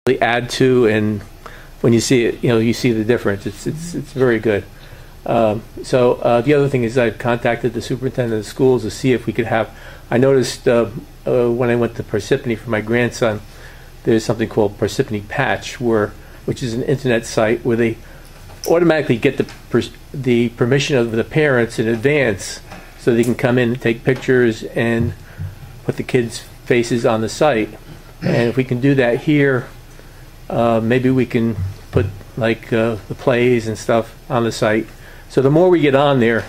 really add to, and when you see it, you see the difference. It's very good. So the other thing is I've contacted the superintendent of the schools to see if we could have. I noticed when I went to Parsippany for my grandson, there's something called Parsippany Patch, which is an internet site where they automatically get the permission of the parents in advance, so they can come in and take pictures and put the kids' faces on the site. And if we can do that here, maybe we can put like the plays and stuff on the site. So the more we get on there,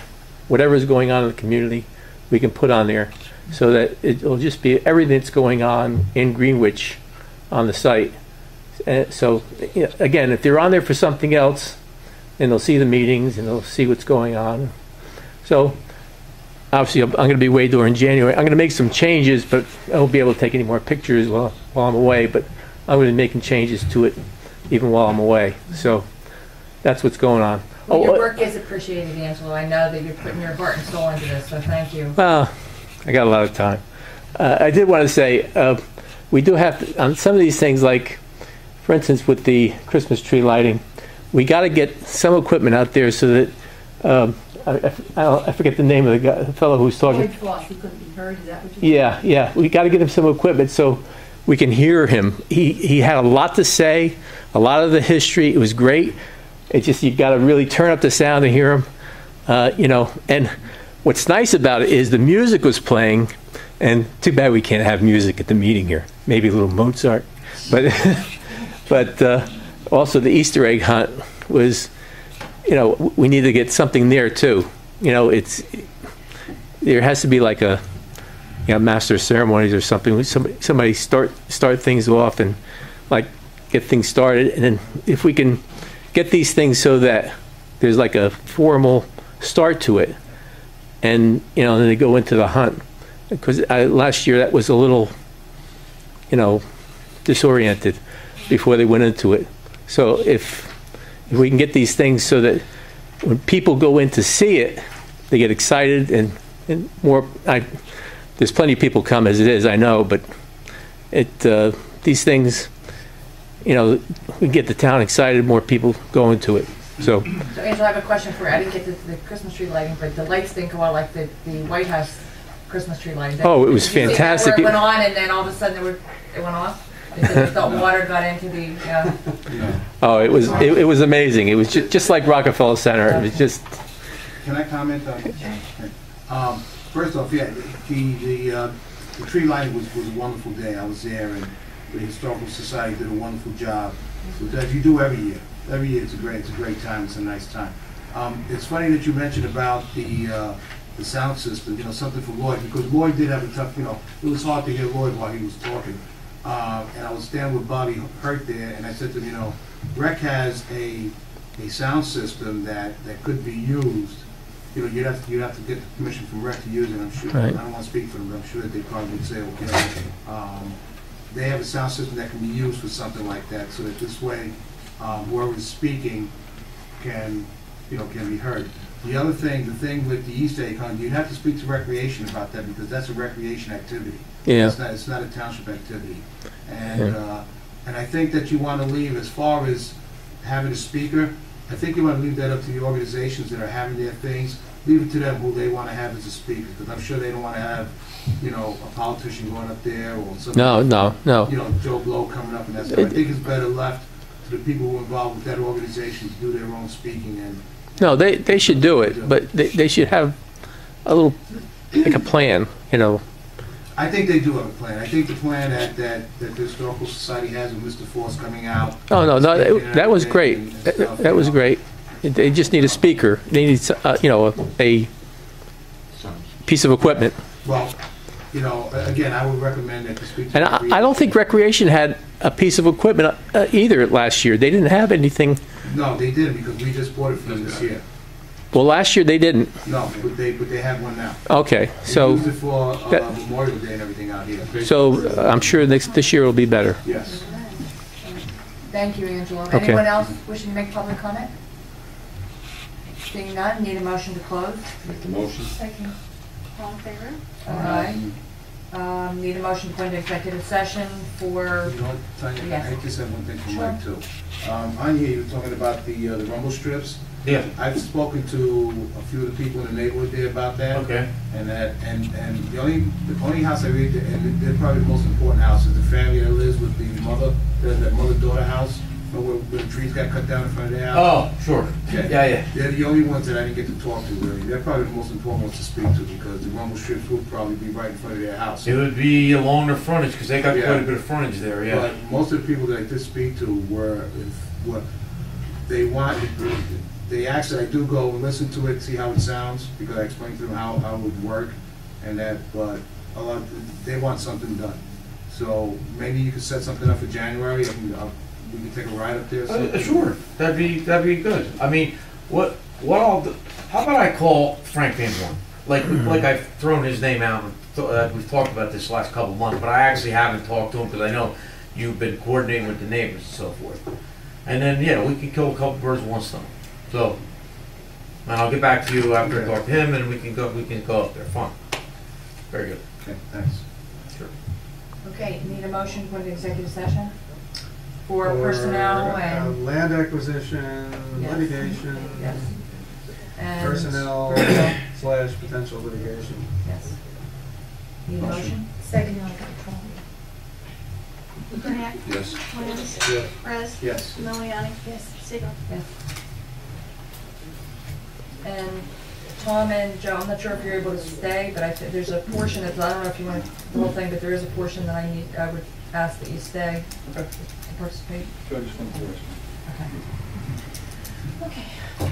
whatever's going on in the community, we can put on there, so that it'll just be everything that's going on in Greenwich on the site. And so again, if they're on there for something else, then they'll see the meetings and they'll see what's going on. So obviously I'm going to be away during January. I'm going to make some changes, but I won't be able to take any more pictures while I'm away, but I'm going to be making changes to it even while I'm away. So that's what's going on. Well, your work is appreciated, Angelo. I know that you're putting your heart and soul into this, so thank you. Well, I got a lot of time. I did want to say, we do have to, on some of these things, like, for instance, with the Christmas tree lighting, we got to get some equipment out there so that, I forget the name of the fellow who's talking. Lloyd Floss, he couldn't be heard, is that what you Yeah. We got to get him some equipment so we can hear him. He had a lot to say, a lot of the history. It was great. It's just you got to really turn up the sound to hear him, And what's nice about it is the music was playing, and too bad we can't have music at the meeting here. Maybe a little Mozart, but but also the Easter egg hunt was, we need to get something there too. There has to be like a master of ceremonies or something. Somebody start things off and like get things started, and then if we can get these things so that there's like a formal start to it, and then they go into the hunt, because last year that was a little disoriented before they went into it. So if we can get these things so that when people go in to see it, they get excited and more. There's plenty of people come as it is, I know, but these things, we get the town excited, more people go into it. So Angela, I have a question for you. I didn't get the Christmas tree lighting, but the lights didn't go out like the White House Christmas tree lighting. Oh, it was fantastic. It went on, and then all of a sudden it went off. The water got into the. Oh, it was amazing. It was just like Rockefeller Center. It was just. Can I comment on it? First off, yeah, the tree lighting was a wonderful day. I was there, and the Historical Society did a wonderful job. So as you do every year. Every year it's a great time. It's a nice time. It's funny that you mentioned about the sound system. Something for Lloyd, because Lloyd did have a tough. It was hard to hear Lloyd while he was talking. And I was standing with Bobby Hurt there, and I said to him, Rec has a sound system that could be used. You'd have to get the permission from Rec to use it. I'm sure. Right. I don't want to speak for them, but I'm sure that they probably would say okay. They have a sound system that can be used for something like that, so that this way, whoever's speaking can be heard. The thing with the Easter egg hunt, you'd have to speak to Recreation about that, because that's a recreation activity. Yeah. It's not a township activity. And and I think that you want to leave, as far as having a speaker, I think you want to leave that up to the organizations that are having their things. Leave it to them who they want to have as a speaker, because I'm sure they don't want to have, a politician going up there, or somebody, no. Joe Blow coming up and that stuff. I think it's better left to the people who are involved with that organization to do their own speaking. And no, they should do it, but they should have a little, like a plan, I think they do have a plan. I think the plan that the Historical Society has with Mr. Force coming out. Oh, no, that was great. That was great. They just need a speaker. They need, a piece of equipment. Well, again, I would recommend that the speaker. And I don't think Recreation had a piece of equipment either last year. They didn't have anything. No, they didn't, because we just bought it for them this year. Well, last year they didn't. No, but they have one now. Okay, so. They used it for Memorial Day and everything out here. So I'm sure this year will be better. Yes. Thank you, Angela. Okay. Anyone else wishing to make public comment? Seeing none, need a motion to close? Make the motion. Second. All in favor? Aye. Need a motion to go into executive session for, You know, Tanya, Yes. I just have one thing for Sure. Mike too. On here, you were talking about the rumble strips. Yeah. I've spoken to a few of the people in the neighborhood there about that. Okay. And the only house I read, and they're probably the most important house, is the family that lives with the mother, the mother-daughter house, where the trees got cut down in front of their house. Oh, sure. Okay. Yeah. They're the only ones that I didn't get to talk to, really. They're probably the most important ones to speak to, because the rumble strips would probably be right in front of their house. It would be along their frontage, because they got Yeah. quite a bit of frontage there, yeah. But most of the people that I did speak to were they want, they asked that I do go and listen to it, see how it sounds, because I explained to them how it would work, and that, but they want something done. So maybe you could set something up for January, we can take a ride up there. Sure, that'd be good. I mean, what I'll do, how about I call Frank Van Horn? Like I've thrown his name out, and we've talked about this last couple of months, but I actually haven't talked to him, because I know you've been coordinating with the neighbors and so forth. And then, yeah, we can kill a couple birds with one stone. So, and I'll get back to you after I talk to him, and we can go up there. Fine. Very good. Okay, thanks. Sure. okay, need a motion to go into executive session? For personnel and, land acquisition, Yes. litigation, yes. And personnel personnel, / potential litigation. yes. Need a motion? Second on control. Burnett, Yes. Williams, Yes. Perez, Yes. Miliani, yes, Siegel. Yes. And Tom and Joe, I'm not sure if you're able to stay, but there's a portion that's, I don't know if you want the whole thing, but there is a portion that I would ask that you stay and participate. So I just want to Okay. Okay.